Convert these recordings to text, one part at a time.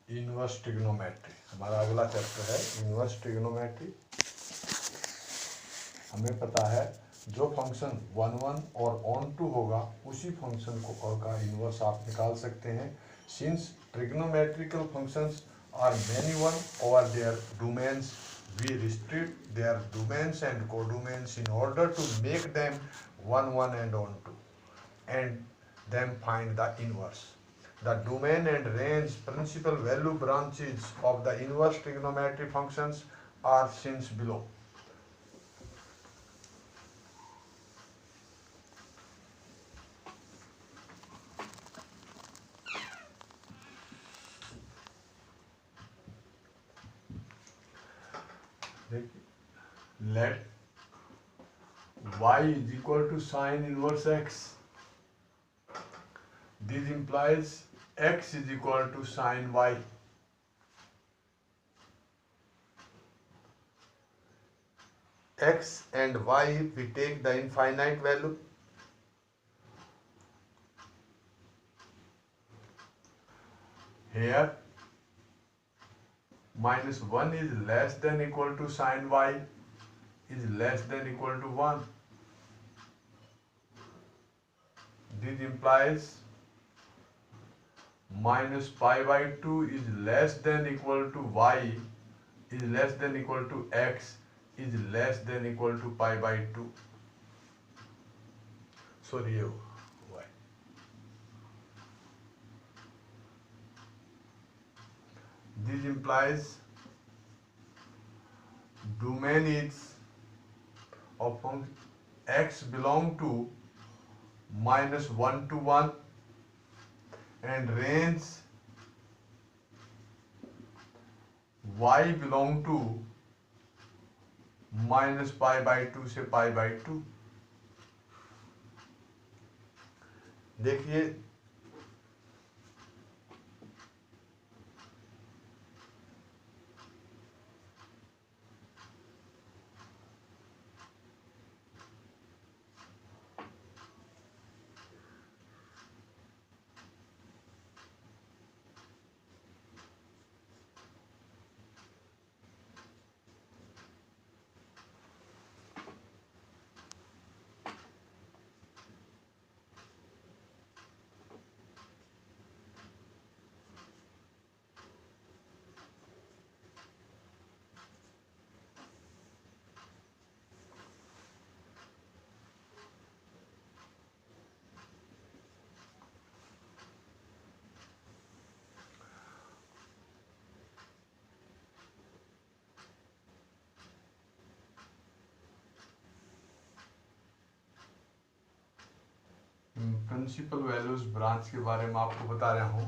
Inverse trigonometry हमारा अगला chapter है इनवर्स ट्रिग्नोमेट्री। हमें पता है जो फंक्शन 1 और ऑन टू होगा उसी फंक्शन को और का इनवर्स आप निकाल सकते हैं। Since trigonometrical functions are many one over their domains, we restrict their domains and codomains in order to make them 1 and on 2 and then find the inverse. The domain and range principal value branches of the inverse trigonometry functions are seen below. Let y is equal to sine inverse x. This implies x is equal to sine y. X and y, we take the infinite value. Here -1 is less than equal to sine y is less than equal to 1. This implies minus pi by 2 is less than equal to y is less than equal to x is less than equal to pi by 2. Sorry, y. This implies domain is of x belong to -1 to 1 and range y belong to minus pi by 2 से pi by 2। देखिए principal values branch के बारे में आपको बता रहा हूँ।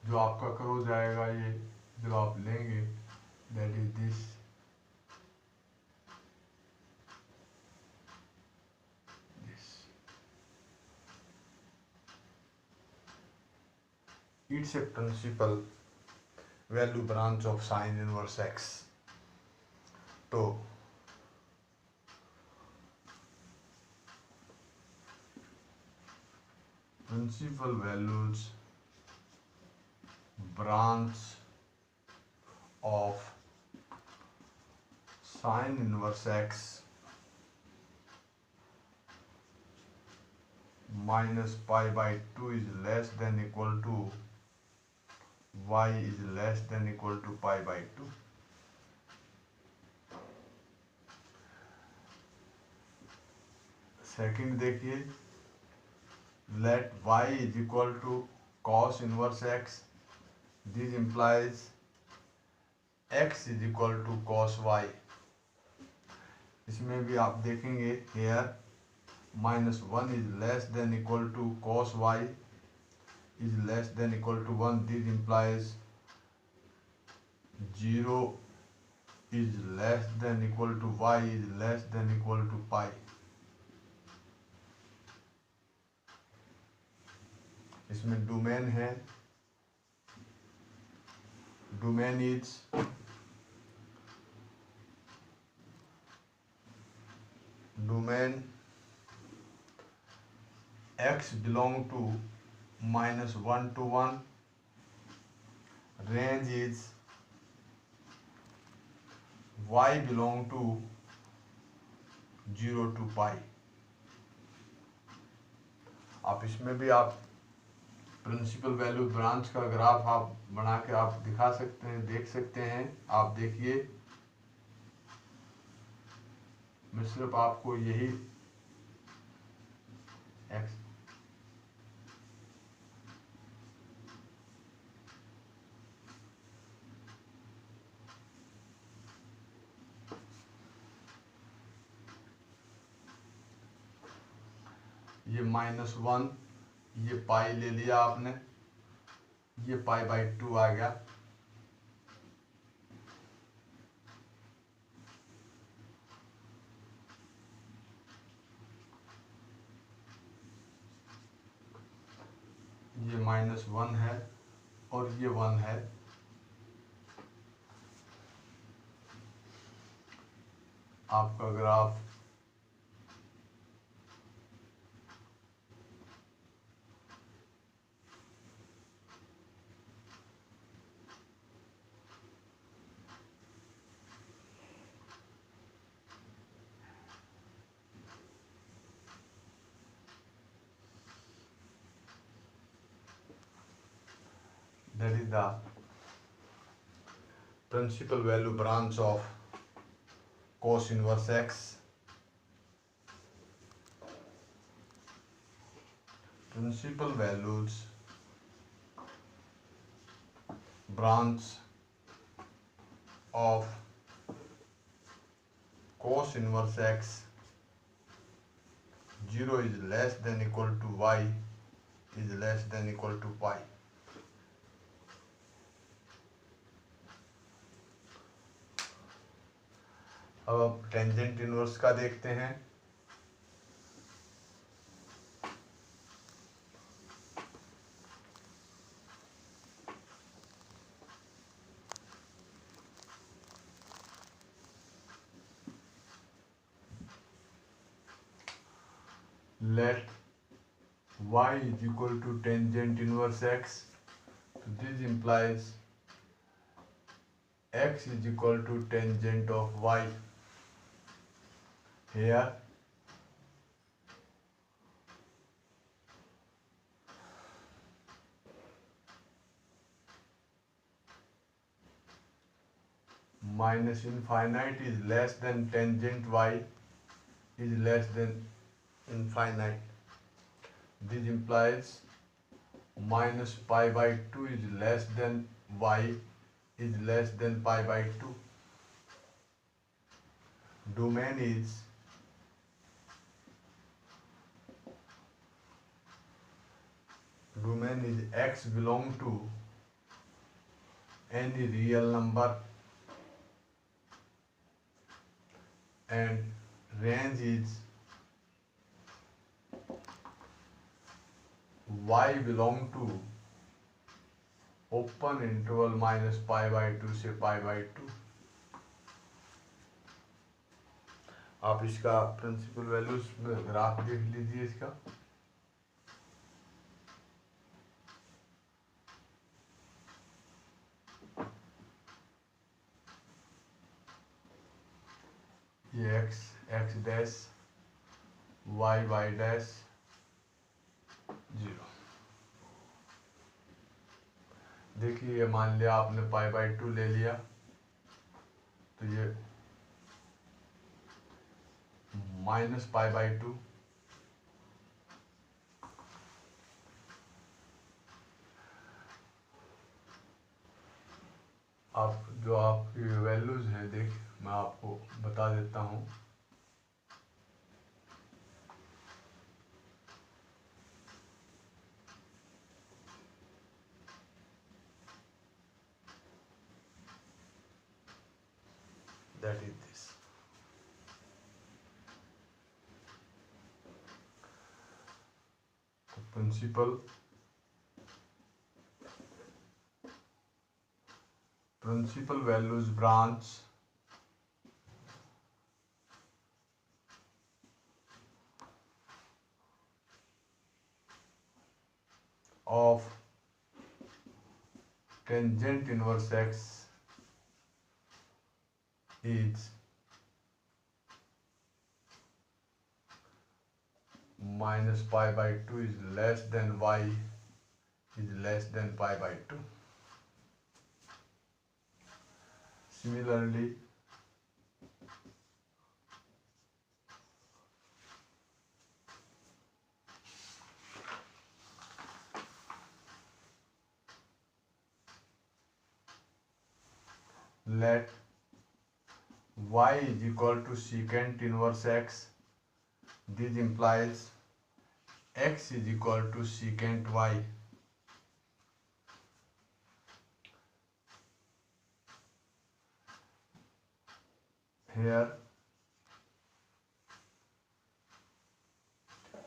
जो आपका करो जाएगा ये जब आप लेंगे that is this it's a principal value branch of sine inverse x. तो principal values branch of sine inverse x minus pi by 2 is less than equal to y is less than equal to pi by 2। Second देखिए, let y is equal to cos inverse x. This implies x is equal to cos y. इसमें भी आप देखेंगे here -1 is less than equal to cos y is less than equal to 1. This implies 0 is less than equal to y is less than equal to pi. इसमें domain है, domain is domain x belong to minus 1 to 1. Range is y belong to 0 to pi. आप इसमें भी आप principal value branch का graph आप बना के आप दिखा सकते हैं, देख सकते हैं। आप देखिए, मैं सिर्फ आपको यही एक्स ये -1, ये पाई ले लिया आपने, ये π/2 आ गया। ये -1 है और ये 1 है। आपका graph that is the principal value branch of cos inverse x. Principal values branch of cos inverse x, 0 is less than equal to y is less than equal to pi. अब टेंजेंट इनवर्स का देखते हैं। Let y is equal to tangent inverse x. So this implies x is equal to tangent of y. Here minus infinite is less than tangent y is less than infinite. This implies minus π/2 is less than y is less than π/2. Domain is x belong to any real number and range is y belong to open interval minus π/2 से π/2। आप इसका principal values graph देख लीजिए इसका। ये x dash y dash 0। देखिए, ये मान लिया आपने π/2 ले लिया, तो ये माइनस π/2 आप जो आपकी वैल्यूज हैं, देख मैं आपको बता देता हूँ। That is this. The principal values branch of tangent inverse x is minus pi by 2 is less than y is less than pi by 2. Similarly, let y is equal to secant inverse x. This implies x is equal to secant y. Here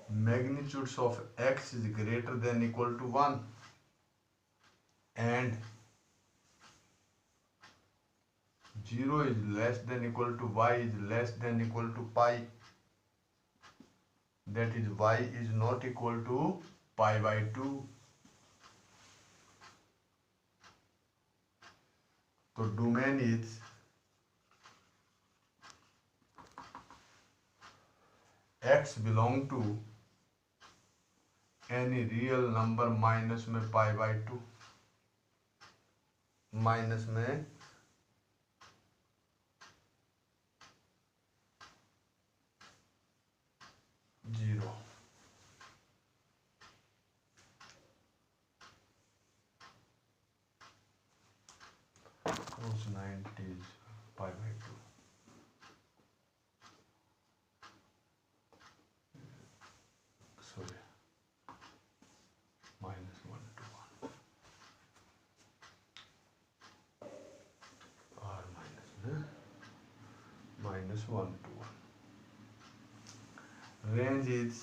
magnitudes of x is greater than equal to 1 and 0 is less than equal to y is less than equal to pi. That is y is not equal to pi by 2. So domain is x belong to any real number minus में pi by 2 minus में 0. Cos 90 is pi by 2. Sorry, minus 1 to 1 or minus 1 to 1. Range is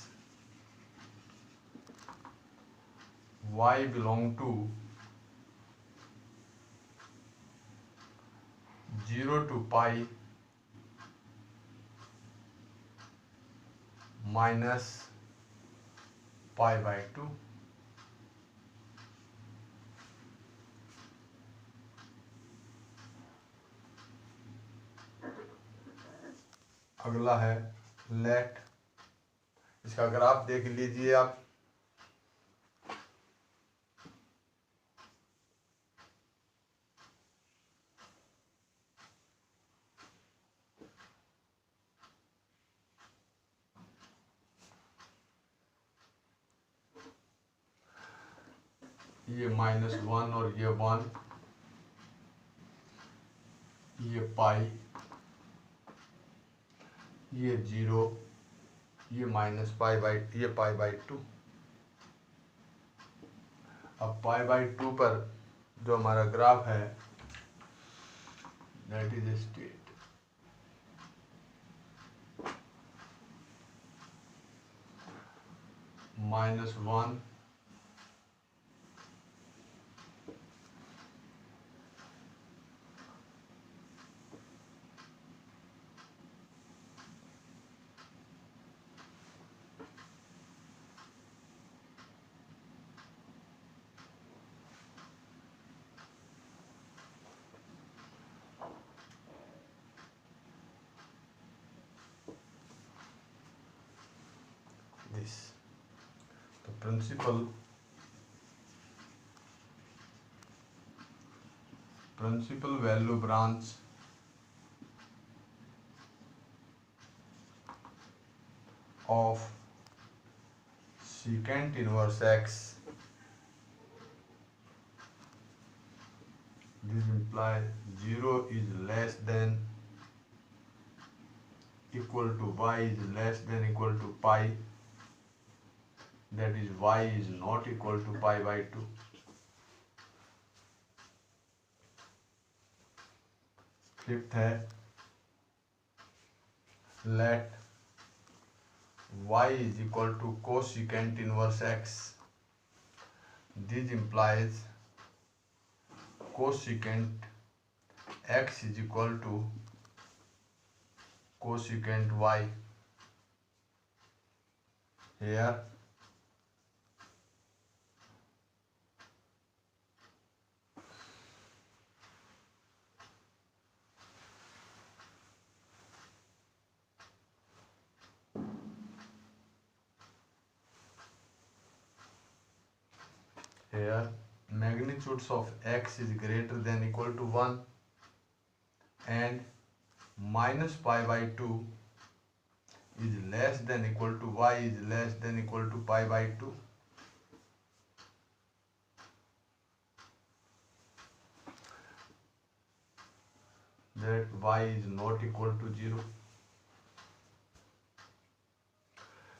y belong to 0 to pi minus pi by 2. अगला है late. इसका graph देख लीजिए आप. ये -1 और ये 1, ये पाई, ये 0, ये माइनस पाई बाई, ये पाई बाई 2. अब पाई बाई 2 पर जो हमारा ग्राफ है दैट इज स्टेट. -1 this. तो principal value branch of secant inverse x, this implies 0 is less than equal to y is less than equal to pi. That is y is not equal to pi by 2. Fifth है let y is equal to cosecant inverse x. This implies cosecant x is equal to cosecant y. Here here magnitudes of x is greater than equal to 1 and minus pi by 2 is less than equal to y is less than equal to pi by 2. That y is not equal to 0.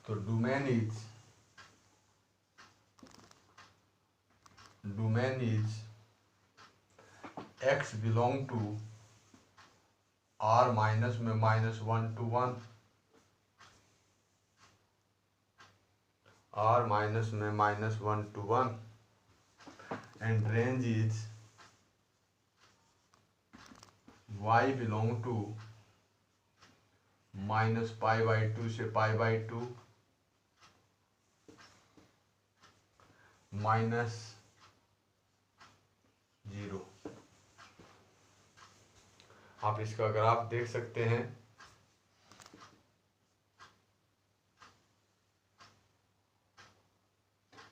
So domain is x belong to r minus में -1 to 1, r minus में -1 to 1 and range is y belong to minus pi by 2 से pi by 2 minus 0. आप इसका graph देख सकते हैं।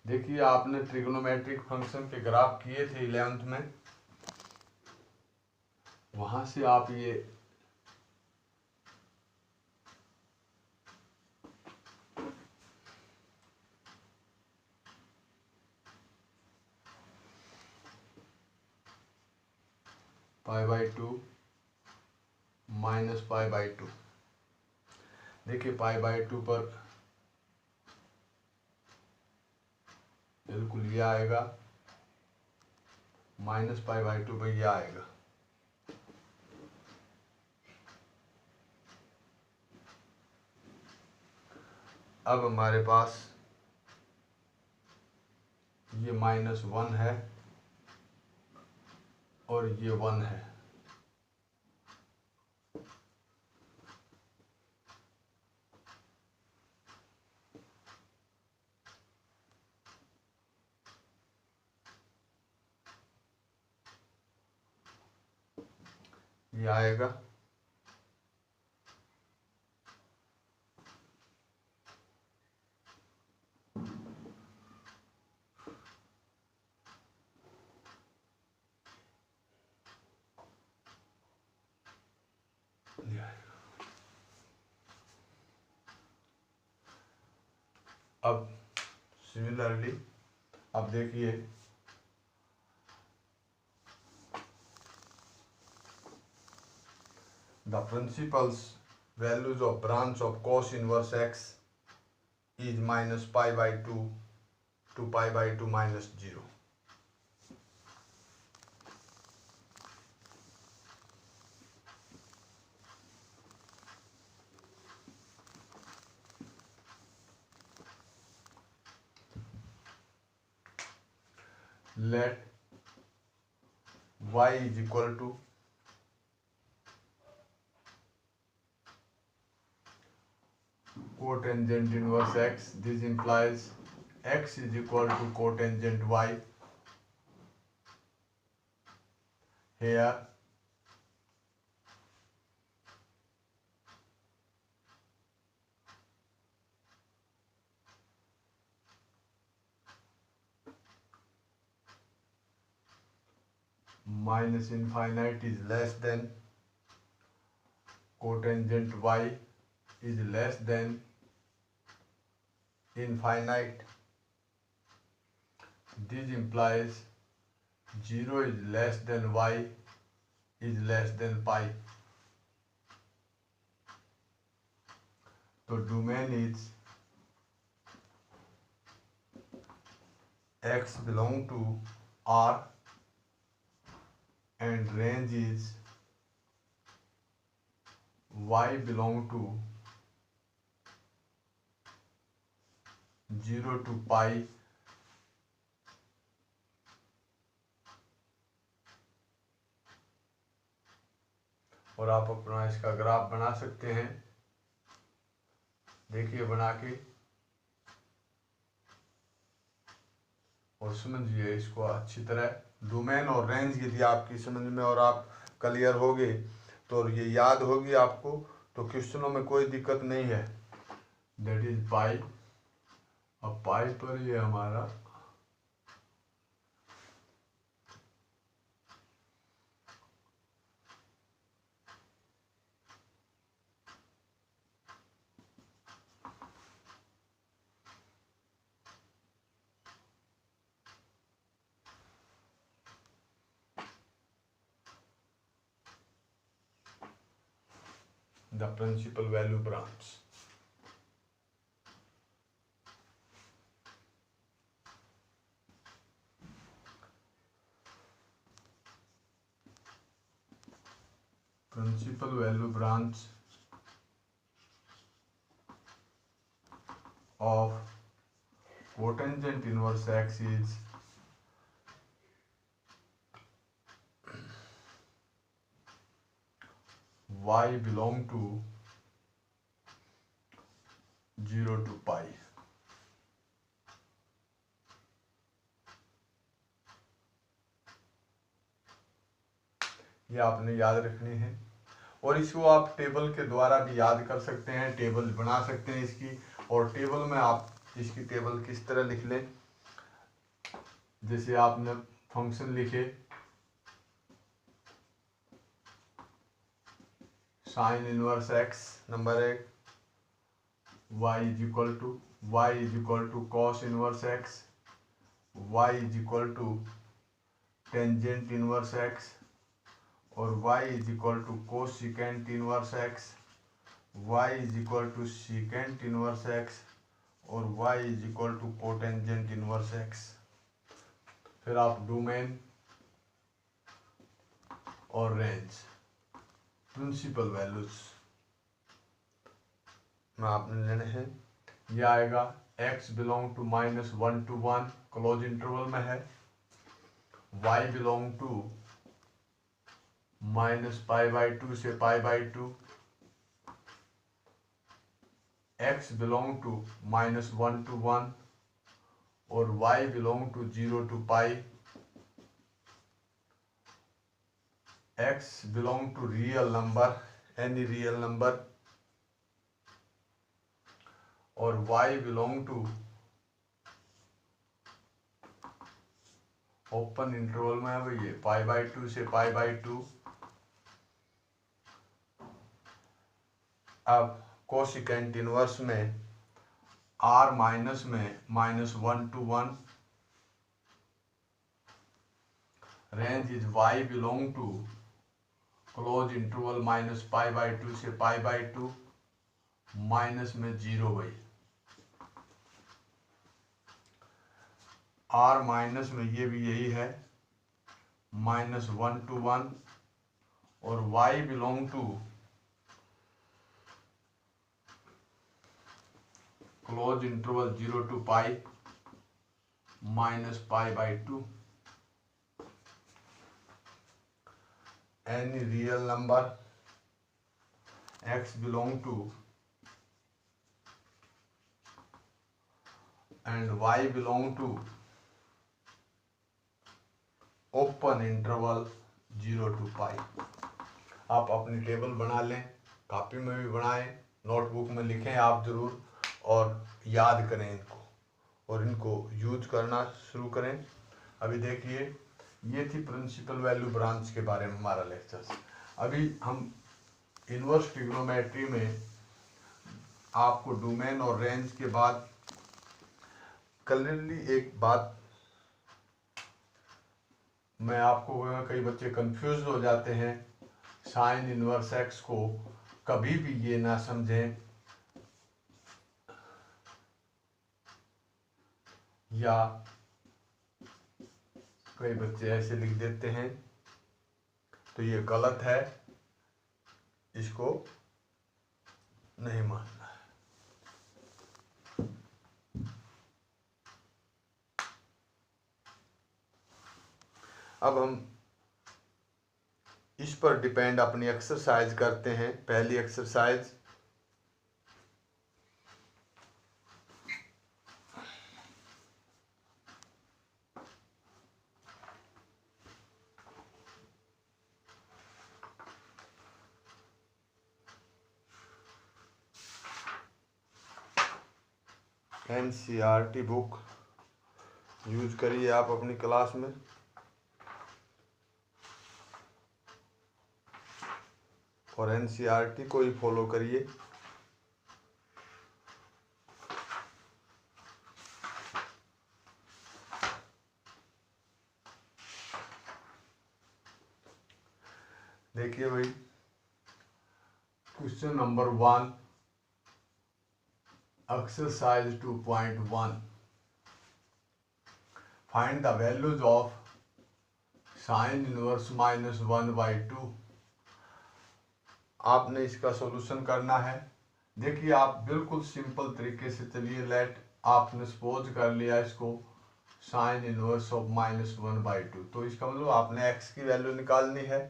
देखिए आपने ट्रिग्नोमेट्रिक फंक्शन के ग्राफ किए थे 11th में, वहां से आप ये pi by 2 minus pi by 2, देखिए पाई बाई 2 पर बिल्कुल ये आएगा, माइनस पाई बाई 2 पर ये आएगा। अब हमारे पास ये -1 है और ये 1 है। ये आएगा, अब सिमिलरली अब देखिए the principal's values of branch of cos inverse x is minus pi by 2 to pi by 2 minus 0. Let y is equal to cotangent inverse x. This implies x is equal to cotangent y. Here minus infinite is less than cotangent y is less than infinite. This implies 0 is less than y is less than pi. So domain is x belong to R and range is y belong to 0 to pi और आप अपना इसका graph बना सकते हैं। देखिए बना के और समझिए इसको अच्छी तरह। डोमेन और रेंज यदि आपकी समझ में और आप क्लियर हो गए तो ये याद होगी आपको, तो क्वेश्चनों में कोई दिक्कत नहीं है। That is pi. अब पाई पर ये हमारा the principal value branch. Principal value branch of cotangent inverse x is y belong to 0 to pi. ये आपने याद रखनी है और इसको आप टेबल के द्वारा भी याद कर सकते हैं, टेबल बना सकते हैं इसकी। और टेबल में आप इसकी टेबल किस तरह लिख लें, जैसे आपने फंक्शन लिखे sine inverse x number 1, y is equal to cos inverse x, y is equal to tangent inverse x, और y is equal to cosecant inverse x, y is equal to secant inverse x, और y is equal to cotangent inverse x. फिर आप domain और range, principal values में आपने लेने हैं। यह आएगा x belong to -1 to 1 close interval में है, y बिलोंग टू -π/2 से π/2, x बिलोंग टू -1 to 1 और y belong to 0 to pi, x belong to real number, any real number, और y belong to open interval में है भैया π/2 से π/2। अब कोसिकेंट इनवर्स में r माइनस में -1 to 1, range is y belong to close interval -π/2 से π/2, माइनस में 0 भाई, r माइनस में ये भी यही है -1 to 1, और y belong to close interval 0 to pi -π/2, any real number, x belong to and y belong to open interval 0 to pi। आप अपनी टेबल बना लें, कॉपी में भी बनाएं, नोटबुक में लिखें आप जरूर, और याद करें इनको और इनको यूज करना शुरू करें। अभी देखिए ये थी प्रिंसिपल वैल्यू ब्रांच के बारे में हमारा लेक्चर्स। अभी हम इनवर्स ट्रिग्नोमेट्री में आपको डोमेन और रेंज के बाद क्लियरली एक बात मैं आपको, कई बच्चे कंफ्यूज हो जाते हैं, साइन इनवर्स एक्स को कभी भी ये ना समझें या कई बच्चे ऐसे लिख देते हैं, तो ये गलत है, इसको नहीं मानना है। अब हम इस पर डिपेंड अपनी एक्सरसाइज करते हैं। पहली एक्सरसाइज, NCERT बुक यूज करिए आप अपनी क्लास में। और NCERT को ही फॉलो करिए। देखिए भाई, कुछ question number 1 exercise 2.1 find the values of sine inverse -1/2। आपने इसका सॉल्यूशन करना है। देखिए आप बिल्कुल सिंपल तरीके से चलिए। लेट आपने सपोज कर लिया इसको साइन इनवर्स ऑफ -1/2, तो इसका मतलब आपने x की वैल्यू निकालनी है।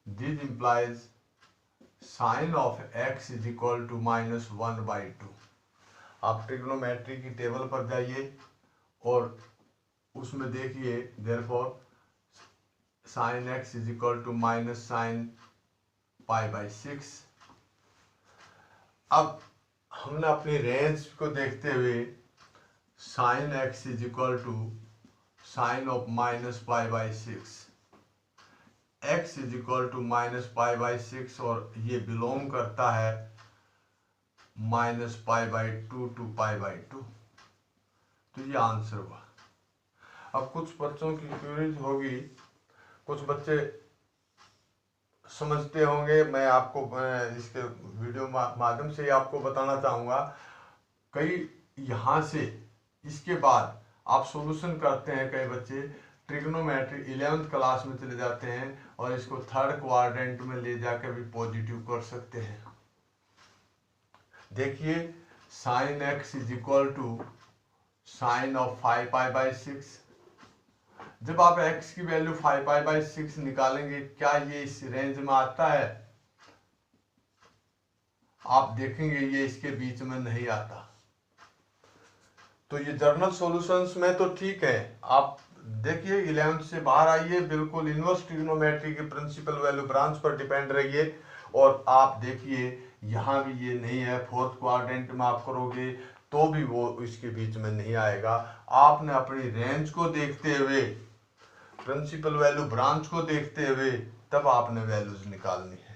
This implies sine of x is equal to -1/2। आप ट्रिग्नोमेट्री की टेबल पर जाइए और उसमें देखिए therefore sine x is equal to minus sine π/6। अब हमने अपनी रेंज को देखते हुए sine x is equal to sine of -π/6, x is equal to -π/6 और ये बिलोंग करता है -π/2 टू π/2। तो ये आंसर हुआ। अब कुछ बच्चों की क्वेरीज होगी, कुछ बच्चे समझते होंगे, मैं आपको इसके वीडियो माध्यम से आपको बताना चाहूँगा। कई यहाँ से इसके बाद आप सॉल्यूशन करते हैं, कई बच्चे ट्रिग्नोमेट्री 11th क्लास में चले जाते हैं और इसको थर्ड क्वाड्रेंट में ले जाकर भी पॉजिटिव कर सकते हैं। देखिए sine x is equal to sine of 5π/6। जब आप x की वैल्यू 5π/6 निकालेंगे, क्या ये इस रेंज में आता है? आप देखेंगे ये इसके बीच में नहीं आता। तो ये जर्नल सॉल्यूशंस में तो ठीक है। आप देखिए 11th से बाहर आइए, बिल्कुल इनवर्स ट्रिग्नोमेट्री की प्रिंसिपल वैल्यू ब्रांच पर डिपेंड रहिए और आप देखिए यहाँ भी ये नहीं है। फोर्थ क्वाड्रेंट में आप करोगे तो भी वो इसके बीच में नहीं आएगा। आपने अपनी रेंज को देखते हुए, प्रिंसिपल वैल्यू ब्रांच को देखते हुए तब आपने वैल्यूज निकालनी है।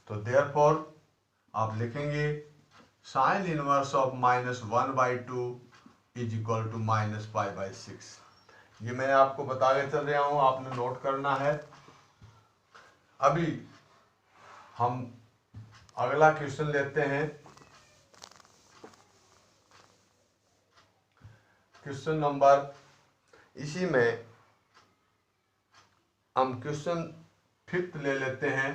तो देयरफॉर आप लिखेंगे sine inverse of -1/2 is equal to -π/6। ये मैं आपको बता के चल रहा हूं, आपने नोट करना है। अभी हम अगला क्वेश्चन लेते हैं। क्वेश्चन नंबर, इसी में हम क्वेश्चन 5th ले लेते हैं।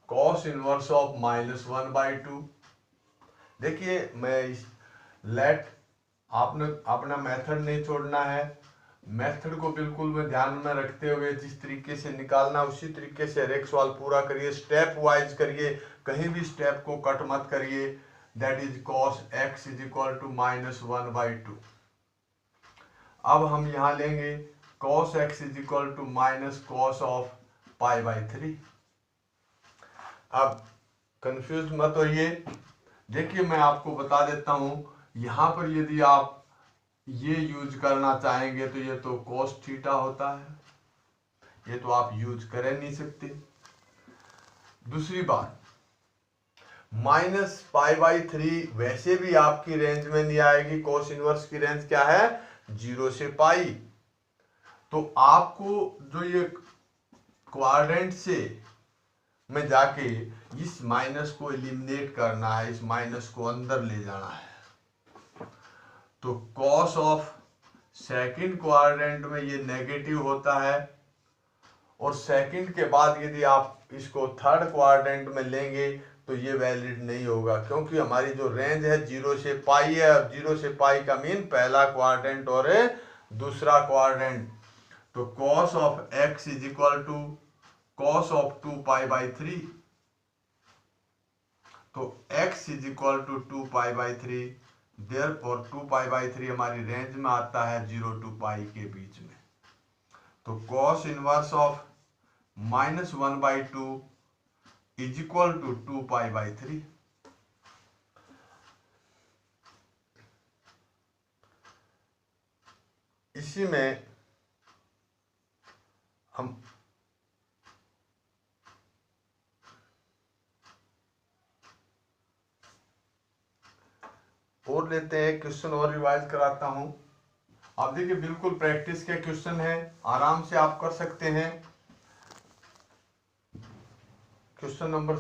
Cos inverse of -1/2। देखिए मैं इस लेट आपने अपना मेथड नहीं छोड़ना है। मेथड को बिल्कुल में ध्यान में रखते हुए जिस तरीके से निकालना उसी तरीके से हर एक सवाल पूरा करिए, स्टेप वाइज करिए, कहीं भी स्टेप को कट मत करिए। That is cos x is equal to -1/2। अब हम यहाँ लेंगे cos x is equal to minus cos of π/3। अब कंफ्यूज मत होइए। देखिए मैं आपको बता देता हूँ, यहाँ पर यदि आप ये यूज करना चाहेंगे तो ये तो cos थीटा होता है, ये तो आप यूज कर नहीं सकते। दूसरी बात, -π/3 वैसे भी आपकी रेंज में नहीं आएगी। कॉस इनवर्स की रेंज क्या है? 0 से पाई। तो आपको जो ये क्वाड्रेंट से में जाके इस माइनस को एलिमिनेट करना है, इस माइनस को अंदर ले जाना है। तो कॉस ऑफ सेकंड क्वाड्रेंट में ये नेगेटिव होता है और सेकंड के बाद यदि आप इसको थर्ड क्वाड्रेंट में लेंगे तो ये वैलिड नहीं होगा, क्योंकि हमारी जो रेंज है 0 से पाई है और 0 से पाई का मीन पहला क्वाड्रेंट और दूसरा क्वाड्रेंट। तो cos of x is equal to cos of 2π/3। तो x is equal to 2π/3। Therefore 2π/3 हमारी रेंज में आता है 0 to पाई के बीच में। तो cos inverse of -1/2 is equal to 2π/3। इसी में हम और लेते हैं क्वेश्चन और रिवाइज कराता हूं। आप देखिए बिल्कुल प्रैक्टिस के क्वेश्चन है, आराम से आप कर सकते हैं। क्वेश्चन नंबर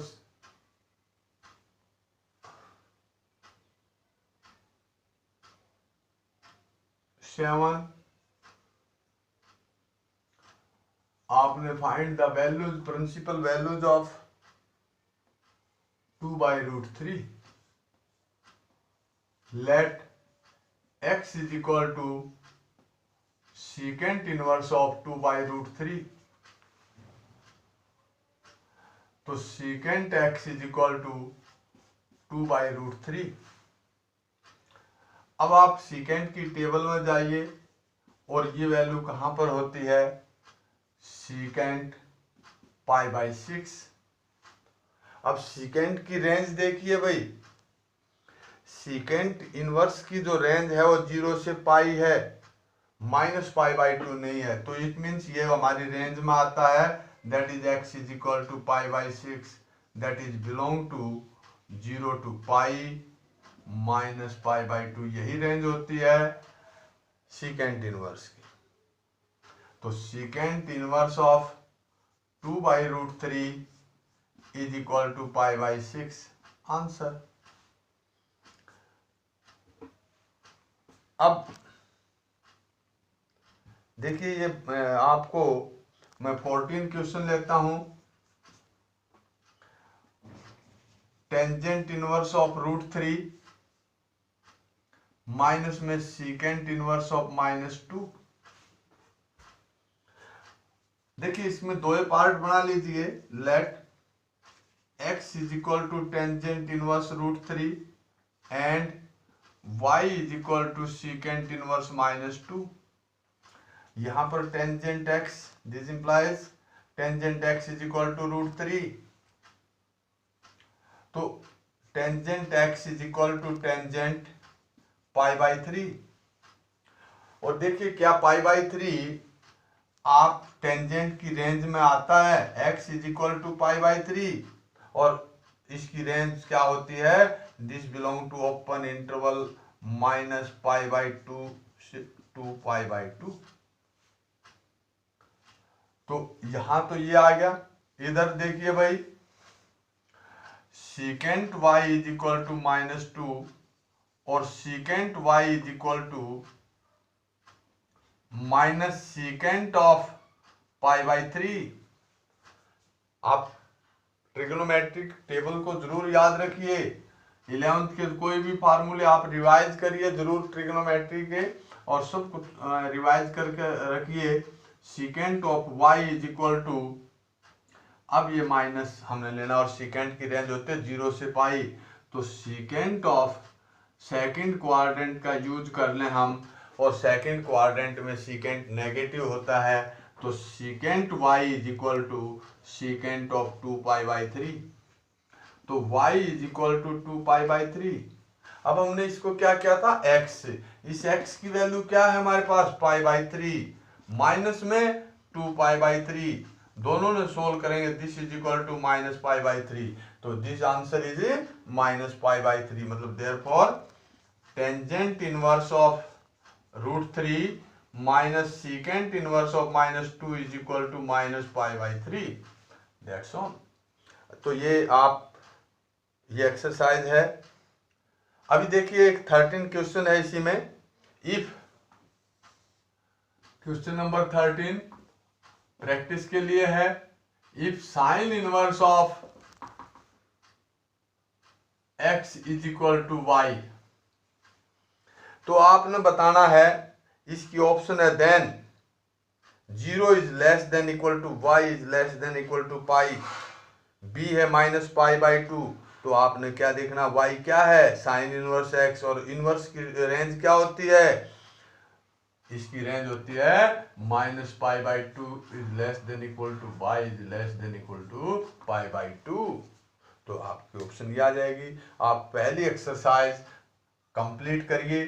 7, आपने find the values, principal values of 2/√3. Let x is equal to secant inverse of 2/√3. तो secant x is equal to 2/√3. अब आप secant की टेबल में जाइए और ये वैल्यू कहां पर होती है, secant π/6. अब secant की रेंज देखिए भाई, secant इनवर्स की जो रेंज है वो 0 से पाई है, -π/2 नहीं है. तो इट मीन्स ये हमारी रेंज में आता है, that is x is equal to π/6, that is belong to 0 to pi -π/2. यही रेंज होती है secant इनवर्स की. तो secant inverse of 2/√3 is equal to π/6. Answer. अब देखिए ये आपको मैं 14 क्वेश्चन लेता हूं. टेंजेंट इनवर्स ऑफ √3 माइनस में secant इनवर्स ऑफ -2. देखिए इसमें दो पार्ट बना लीजिए. Let x is equal to tangent inverse √3 and y is equal to secant inverse -2. यहां पर tangent x, this implies tangent x is equal to √3. तो tangent x is equal to tangent π/3. और देखिए क्या π/3 आप टेंजेंट की रेंज में आता है, x इज इक्वल टू π/3, और इसकी रेंज क्या होती है, this belong to open interval -π/2 to π/2. तो यहां तो ये आ गया. इधर देखिए भाई, secant y is equal to -2 और secant y is equal to -secant of π/3. आप ट्रिग्नोमेट्रिक टेबल को जरूर याद रखिए. 11th के कोई भी फार्मूले आप रिवाइज करिए जरूर ट्रिग्नोमेट्री के, और सब कुछ रिवाइज करके रखिए. secant of y is equal to, अब ये माइनस हमने लेना और secant की रेंज होती है 0 से पाई. तो secant ऑफ सेकंड क्वाड्रेंट का यूज कर लें हम, और सेकंड क्वाड्रेंट में secant नेगेटिव होता है. तो secant y is equal to secant of 2π/3. तो y इज इक्वल टू 2π/3. अब हमने इसको क्या किया था, x. इस x की वैल्यू क्या है हमारे पास, π/3 माइनस में 2π/3. दोनों ने सोल्व करेंगे, दिस इज इक्वल टू -π/3. तो दिस आंसर इज -π/3. मतलब therefore tangent inverse of √3 minus secant inverse of -2 is equal to -π/3. That's all. तो ये आप, ये एक्सरसाइज है. अभी देखिए एक 13 क्वेश्चन है इसी में. इफ, क्वेश्चन नंबर 13 प्रैक्टिस के लिए है. If sine inverse of x is equal to y, तो आपने बताना है, इसकी ऑप्शन है then 0 is less than equal to y is less than equal to pi, b है -π/2. तो आपने क्या देखना, y क्या है, साइन इनवर्स x, और इनवर्स की रेंज क्या होती है, इसकी रेंज होती है -π/2 is less than equal to y is less than equal to π/2. तो आपकी ऑप्शन ये आ जाएगी. आप पहली एक्सरसाइज कंप्लीट करिए.